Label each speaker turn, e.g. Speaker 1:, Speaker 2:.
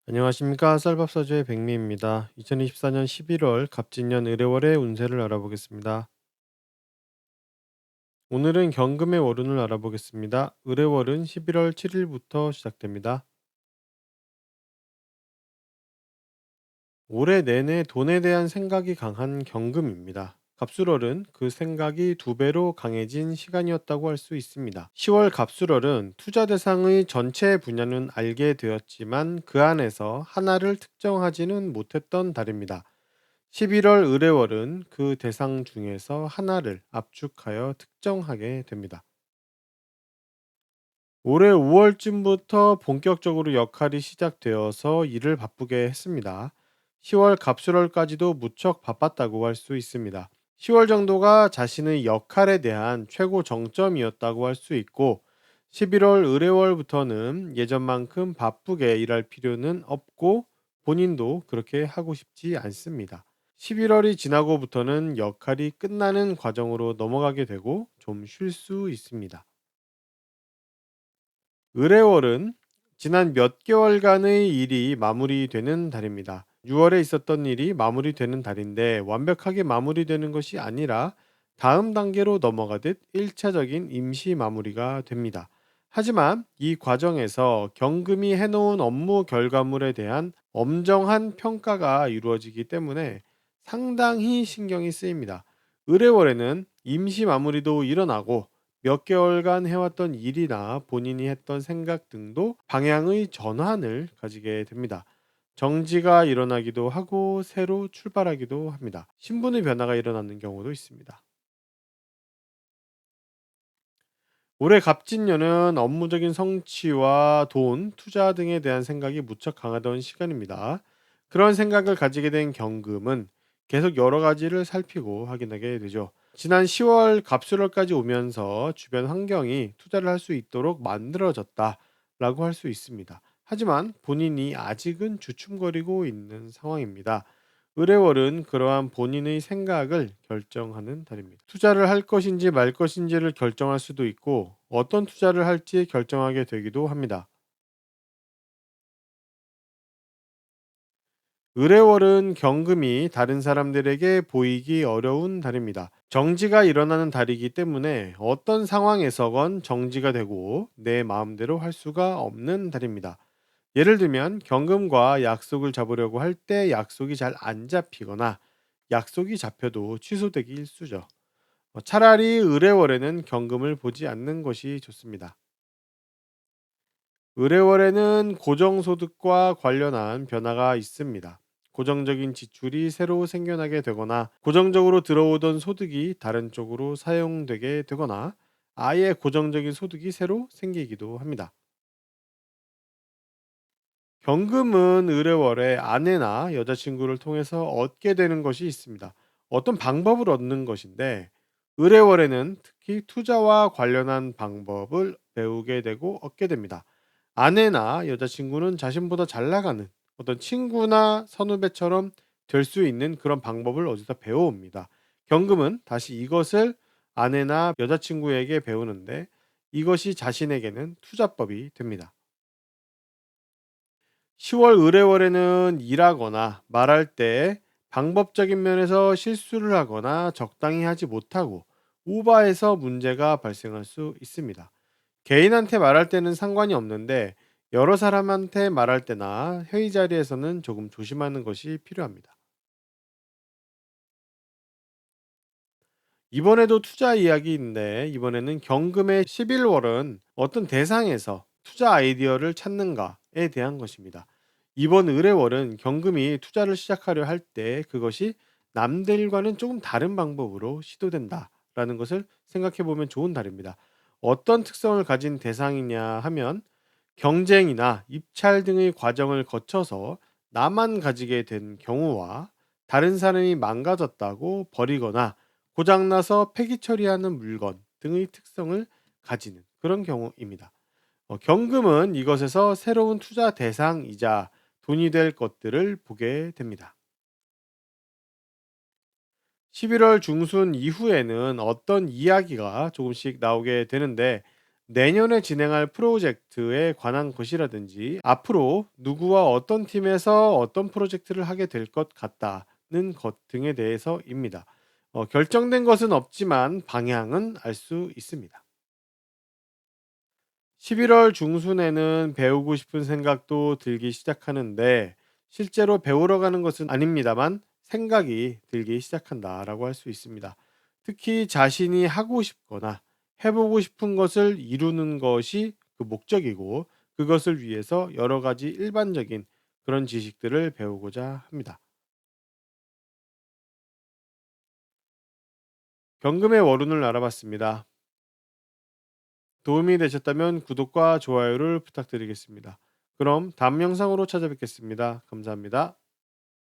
Speaker 1: 안녕하십니까. 쌀밥사주의 백미입니다. 2024년 11월 갑진년 의뢰월의 운세를 알아보겠습니다. 오늘은 경금의 월운을 알아보겠습니다. 의뢰월은 11월 7일부터 시작됩니다. 올해 내내 돈에 대한 생각이 강한 경금입니다. 갑술월은 그 생각이 두 배로 강해진 시간이었다고 할 수 있습니다. 10월 갑술월은 투자 대상의 전체 분야는 알게 되었지만 그 안에서 하나를 특정하지는 못했던 달입니다. 11월 의뢰월은 그 대상 중에서 하나를 압축하여 특정하게 됩니다. 올해 5월쯤부터 본격적으로 역할이 시작되어서 일을 바쁘게 했습니다. 10월 갑술월까지도 무척 바빴다고 할 수 있습니다. 10월 정도가 자신의 역할에 대한 최고 정점이었다고 할 수 있고 11월 의뢰월부터는 예전만큼 바쁘게 일할 필요는 없고 본인도 그렇게 하고 싶지 않습니다. 11월이 지나고부터는 역할이 끝나는 과정으로 넘어가게 되고 좀 쉴 수 있습니다. 의뢰월은 지난 몇 개월간의 일이 마무리되는 달입니다. 6월에 있었던 일이 마무리되는 달인데 완벽하게 마무리되는 것이 아니라 다음 단계로 넘어가듯 1차적인 임시 마무리가 됩니다. 하지만 이 과정에서 경금이 해놓은 업무 결과물에 대한 엄정한 평가가 이루어지기 때문에 상당히 신경이 쓰입니다. 의뢰월에는 임시 마무리도 일어나고 몇 개월간 해왔던 일이나 본인이 했던 생각 등도 방향의 전환을 가지게 됩니다. 정지가 일어나기도 하고 새로 출발하기도 합니다. 신분의 변화가 일어나는 경우도 있습니다. 올해 갑진년은 업무적인 성취와 돈, 투자 등에 대한 생각이 무척 강하던 시간입니다. 그런 생각을 가지게 된 경금은 계속 여러 가지를 살피고 확인하게 되죠. 지난 10월 갑술월까지 오면서 주변 환경이 투자를 할 수 있도록 만들어졌다라고 할 수 있습니다. 하지만 본인이 아직은 주춤거리고 있는 상황입니다. 의뢰월은 그러한 본인의 생각을 결정하는 달입니다. 투자를 할 것인지 말 것인지를 결정할 수도 있고 어떤 투자를 할지 결정하게 되기도 합니다. 의뢰월은 경금이 다른 사람들에게 보이기 어려운 달입니다. 정지가 일어나는 달이기 때문에 어떤 상황에서건 정지가 되고 내 마음대로 할 수가 없는 달입니다. 예를 들면 경금과 약속을 잡으려고 할 때 약속이 잘 안 잡히거나 약속이 잡혀도 취소되기 일쑤죠. 차라리 의뢰월에는 경금을 보지 않는 것이 좋습니다. 의뢰월에는 고정소득과 관련한 변화가 있습니다. 고정적인 지출이 새로 생겨나게 되거나 고정적으로 들어오던 소득이 다른 쪽으로 사용되게 되거나 아예 고정적인 소득이 새로 생기기도 합니다. 경금은 의뢰월에 아내나 여자친구를 통해서 얻게 되는 것이 있습니다. 어떤 방법을 얻는 것인데 의뢰월에는 특히 투자와 관련한 방법을 배우게 되고 얻게 됩니다. 아내나 여자친구는 자신보다 잘 나가는 어떤 친구나 선후배처럼 될 수 있는 그런 방법을 어디서 배워옵니다. 경금은 다시 이것을 아내나 여자친구에게 배우는데 이것이 자신에게는 투자법이 됩니다. 10월 의뢰월에는 일하거나 말할 때 방법적인 면에서 실수를 하거나 적당히 하지 못하고 오버해서 문제가 발생할 수 있습니다. 개인한테 말할 때는 상관이 없는데 여러 사람한테 말할 때나 회의 자리에서는 조금 조심하는 것이 필요합니다. 이번에도 투자 이야기인데 이번에는 경금의 11월은 어떤 대상에서 투자 아이디어를 찾는가에 대한 것입니다. 이번 의뢰월은 경금이 투자를 시작하려 할 때 그것이 남들과는 조금 다른 방법으로 시도된다라는 것을 생각해 보면 좋은 달입니다. 어떤 특성을 가진 대상이냐 하면 경쟁이나 입찰 등의 과정을 거쳐서 나만 가지게 된 경우와 다른 사람이 망가졌다고 버리거나 고장나서 폐기 처리하는 물건 등의 특성을 가지는 그런 경우입니다. 경금은 이것에서 새로운 투자 대상이자 돈이 될 것들을 보게 됩니다. 11월 중순 이후에는 어떤 이야기가 조금씩 나오게 되는데 내년에 진행할 프로젝트에 관한 것이라든지 앞으로 누구와 어떤 팀에서 어떤 프로젝트를 하게 될 것 같다는 것 등에 대해서입니다. 결정된 것은 없지만 방향은 알 수 있습니다. 11월 중순에는 배우고 싶은 생각도 들기 시작하는데 실제로 배우러 가는 것은 아닙니다만 생각이 들기 시작한다라고 할 수 있습니다. 특히 자신이 하고 싶거나 해보고 싶은 것을 이루는 것이 그 목적이고 그것을 위해서 여러 가지 일반적인 그런 지식들을 배우고자 합니다. 경금의 월운을 알아봤습니다. 도움이 되셨다면 구독과 좋아요를 부탁드리겠습니다. 그럼 다음 영상으로 찾아뵙겠습니다. 감사합니다.